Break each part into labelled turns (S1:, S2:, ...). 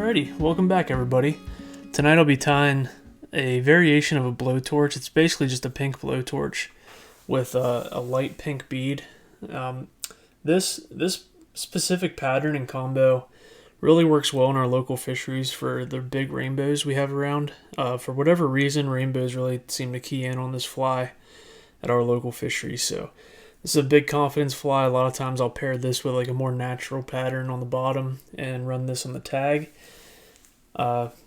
S1: Alrighty, welcome back everybody. Tonight I'll be tying a variation of a blowtorch. It's basically just a pink blowtorch with a light pink bead. This specific pattern and combo really works well in our local fisheries for the big rainbows we have around. For whatever reason, rainbows really seem to key in on this fly at our local fisheries. So this is a big confidence fly. A lot of times I'll pair this with like a more natural pattern on the bottom and run this on the tag.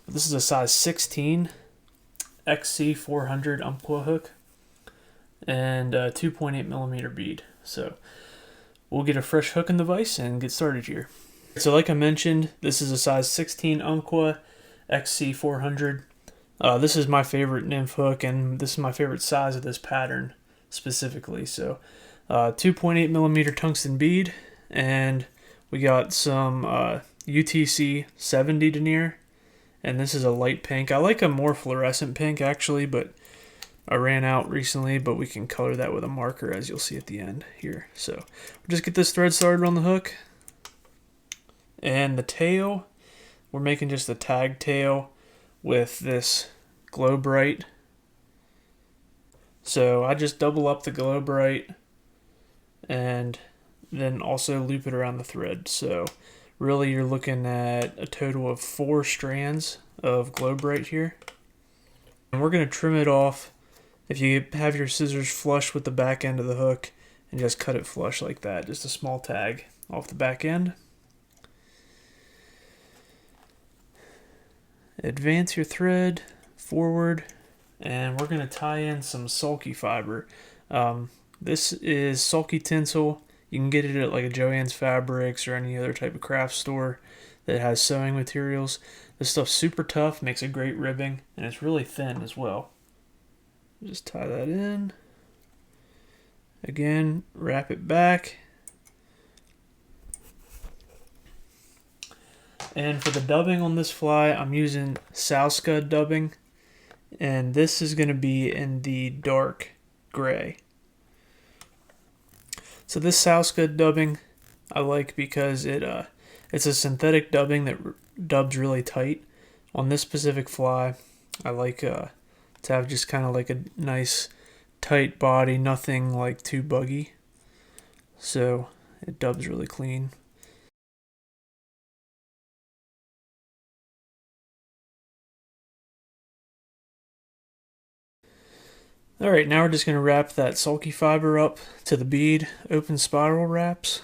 S1: This is a size 16 XC 400 Umpqua hook and a 2.8 millimeter bead. So we'll get a fresh hook in the vise and get started here. So like I mentioned, this is a size 16 Umpqua XC 400. This is my favorite nymph hook, and this is my favorite size of this pattern specifically. So 2.8 millimeter tungsten bead, and we got some UTC 70 denier, and this is a light pink. I like a more fluorescent pink actually, but I ran out recently, but we can color that with a marker as you'll see at the end here. So we'll just get this thread started on the hook. And the tail, we're making just a tag tail with this Glow-Brite. So I just double up the Glow-Brite and then also loop it around the thread. So really you're looking at a total of 4 strands of Glow-Brite here. And we're going to trim it off if you have your scissors flush with the back end of the hook and just cut it flush like that. Just a small tag off the back end. Advance your thread forward, and we're going to tie in some Sulky fiber. This is Sulky tinsel. You can get it at like a Joann's Fabrics or any other type of craft store that has sewing materials. This stuff's super tough, makes a great ribbing, and it's really thin as well. Just tie that in. Again, wrap it back. And for the dubbing on this fly, I'm using Scud dubbing, and this is going to be in the dark gray. So this Scud dubbing I like because it's a synthetic dubbing that dubs really tight. On this specific fly, I like to have just kind of like a nice tight body, nothing like too buggy. So it dubs really clean. Alright, now we're just going to wrap that Sulky fiber up to the bead, open spiral wraps.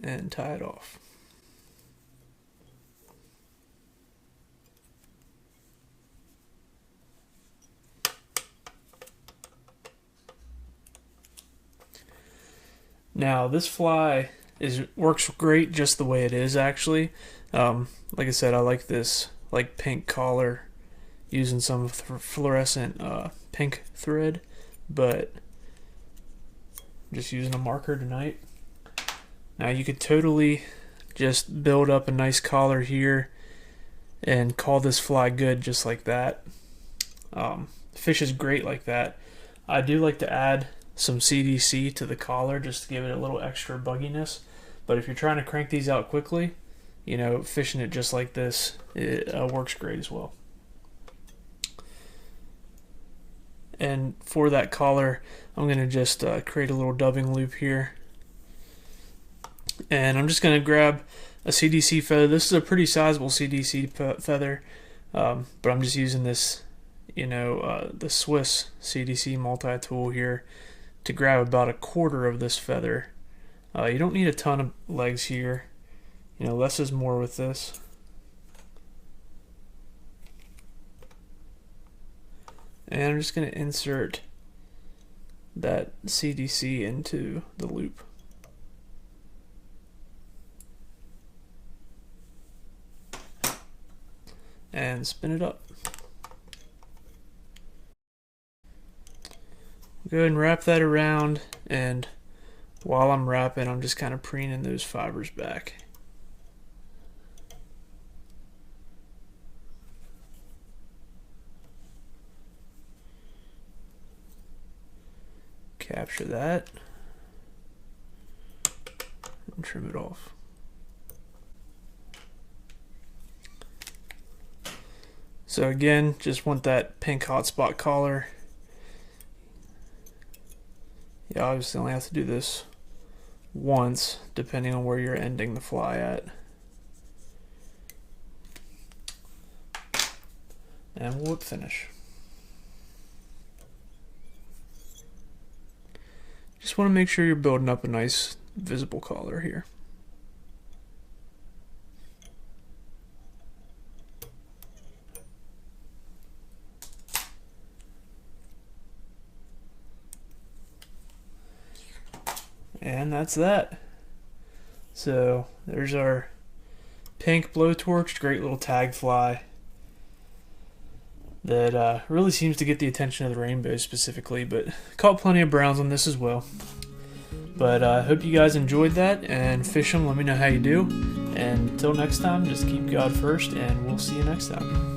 S1: And tie it off. Now this fly works great just the way it is actually. Like I said, I like this like pink collar using some fluorescent pink thread, but I'm just using a marker tonight. Now you could totally just build up a nice collar here and call this fly good just like that. Fish is great like that. I do like to add some CDC to the collar just to give it a little extra bugginess, but if you're trying to crank these out quickly, you know, fishing it just like this, it works great as well. And for that collar, I'm going to just create a little dubbing loop here. And I'm just going to grab a CDC feather. This is a pretty sizable CDC feather, but I'm just using this, you know, the Swiss CDC multi-tool here to grab about a quarter of this feather. You don't need a ton of legs here. You know, less is more with this. And I'm just going to insert that CDC into the loop. And spin it up. Go ahead and wrap that around, and while I'm wrapping, I'm just kind of preening those fibers back. Capture that. and trim it off. So again, just want that pink hotspot collar. Yeah, obviously only have to do this once, depending on where you're ending the fly at. And we'll whip finish. Just want to make sure you're building up a nice visible collar here. And that's that. So there's our pink blowtorch, great little tag fly that really seems to get the attention of the rainbow specifically, but caught plenty of browns on this as well. But I hope you guys enjoyed that, and fish them, let me know how you do. And until next time, just keep God first, and we'll see you next time.